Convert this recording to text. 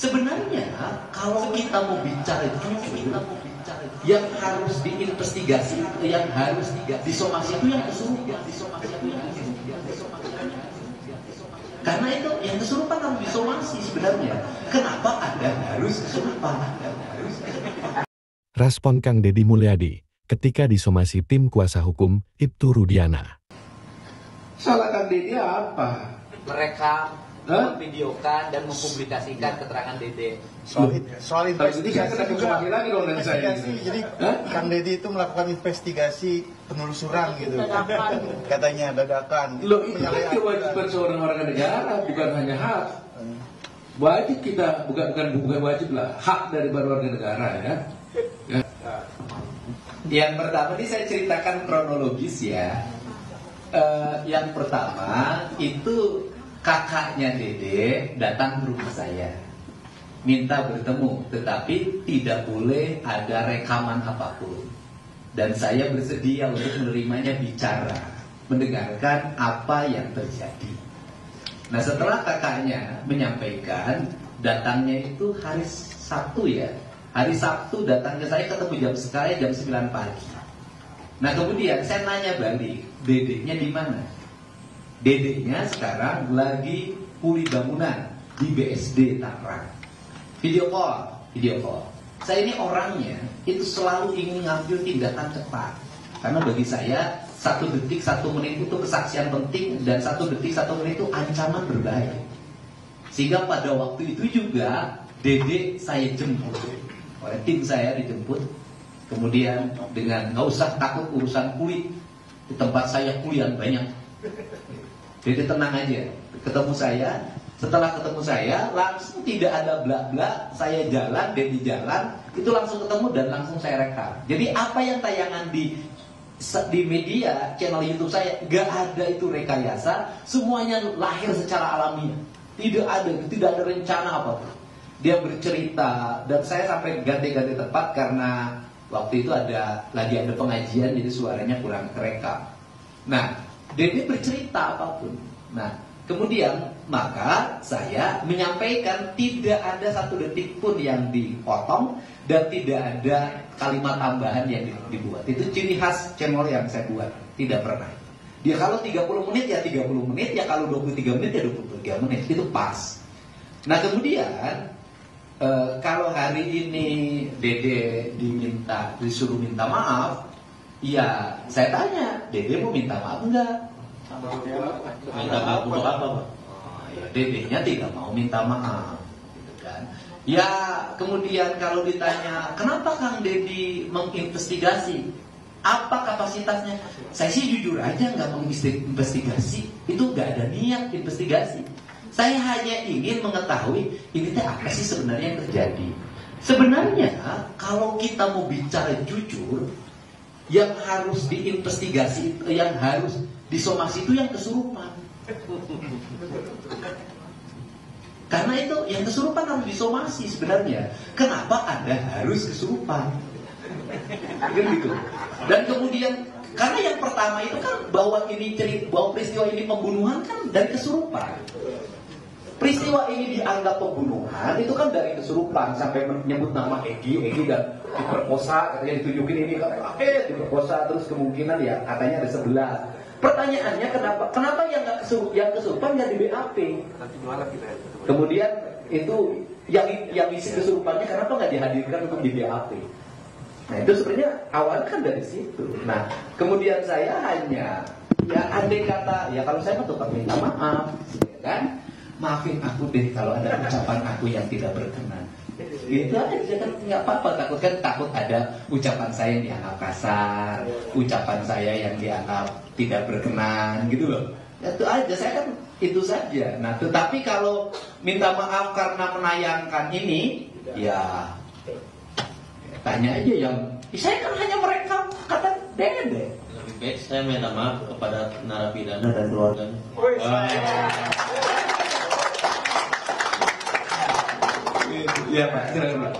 Sebenarnya kalau kita mau bicara yang harus diinvestigasi, yang harus disomasi itu yang kesurupan. Karena itu yang kesurupan harus disomasi sebenarnya. Kenapa Anda harus kesurupan? Respon Kang Deddy Mulyadi ketika disomasi tim kuasa hukum Ibtu Rudiana. Salah Kang Deddy apa? Merekam, memvideokan dan mempublikasikan keterangan Dede. Soal investigasi juga lagi dong dari saya. Jadi Kang Deddy itu melakukan investigasi penelusuran gitu. Katanya dadakan. Loh, itu kan kewajiban seorang warga negara, bukan hanya hak. Wajib kita, bukan wajib lah, hak dari warga negara ya. Yang pertama ini saya ceritakan kronologis ya. Yang pertama itu kakaknya Dede datang ke rumah saya, minta bertemu, tetapi tidak boleh ada rekaman apapun. Dan saya bersedia untuk menerimanya bicara, mendengarkan apa yang terjadi. Nah setelah kakaknya menyampaikan, datangnya itu hari Sabtu ya. Hari Sabtu datang ke saya, ketemu jam 9 pagi. Nah kemudian saya nanya balik, Dedenya di mana? Dedenya sekarang lagi pulih bangunan di BSD Tangerang. Video call. Saya ini orangnya itu selalu ingin ngambil tindakan cepat. Karena bagi saya 1 detik 1 menit itu kesaksian penting, dan 1 detik 1 menit itu ancaman berbahaya. Sehingga pada waktu itu juga Dede saya jemput, oleh tim saya dijemput. Kemudian dengan nggak usah takut urusan kulit, di tempat saya kuliah banyak. Jadi tenang aja, ketemu saya. Setelah ketemu saya, langsung tidak ada bla-bla. Saya jalan, Deddy jalan, itu langsung ketemu dan langsung saya rekam. Jadi apa yang tayangan di media, channel YouTube saya, gak ada itu rekayasa. Semuanya lahir secara alami. Tidak ada rencana apapun. Dia bercerita, dan saya sampai ganti-ganti tempat karena waktu itu lagi ada pengajian, jadi suaranya kurang kerekam. Nah, Deddy bercerita apapun. Nah, kemudian maka saya menyampaikan, tidak ada 1 detik pun yang dipotong dan tidak ada kalimat tambahan yang dibuat. Itu ciri khas channel yang saya buat, tidak pernah. Dia kalau 30 menit ya 30 menit, ya kalau 23 menit ya 23 menit, itu pas. Nah kemudian kalau hari ini Dede disuruh minta maaf, ya saya tanya, Dede mau minta maaf enggak? Minta maaf untuk apa, Pak? Ya, Dedenya tidak mau minta maaf, gitu kan? Ya kemudian kalau ditanya, kenapa Kang Deddy menginvestigasi? Apa kapasitasnya? Saya sih jujur aja nggak menginvestigasi, itu nggak ada niat investigasi. Saya hanya ingin mengetahui ini teh apa sih sebenarnya yang terjadi. Sebenarnya kalau kita mau bicara jujur, yang harus diinvestigasi, yang harus disomasi itu yang kesurupan. Karena itu yang kesurupan harus disomasi sebenarnya. Kenapa Anda harus kesurupan? Gitu. Dan kemudian karena yang pertama itu kan bahwa peristiwa ini pembunuhan kan dari kesurupan. Peristiwa ini dianggap pembunuhan itu kan dari kesurupan, sampai menyebut nama Egy dan diperkosa, katanya ditunjukin ini diperkosa, terus kemungkinan ya katanya ada 11. Pertanyaannya kenapa yang kesurupan nggak di BAP? Kemudian itu yang isi kesurupannya kenapa nggak dihadirkan untuk di BAP? Nah itu sebenarnya awalnya kan dari situ. Nah kemudian saya hanya ya andai kata ya kalau saya tetap minta maaf, ya kan? Maafin aku deh kalau ada ucapan aku yang tidak berkenan. Gitu aja kan, nggak apa-apa. Takut ada ucapan saya yang dianggap kasar, ucapan saya yang dianggap tidak berkenan, gitu loh. Itu aja, saya kan itu saja. Nah, tetapi kalau minta maaf karena menayangkan ini, ya tanya aja yang saya kan hanya merekam kata Dede. Lebih baik saya minta maaf kepada narapidana dan keluarganya. Iya Pak, silakan Pak.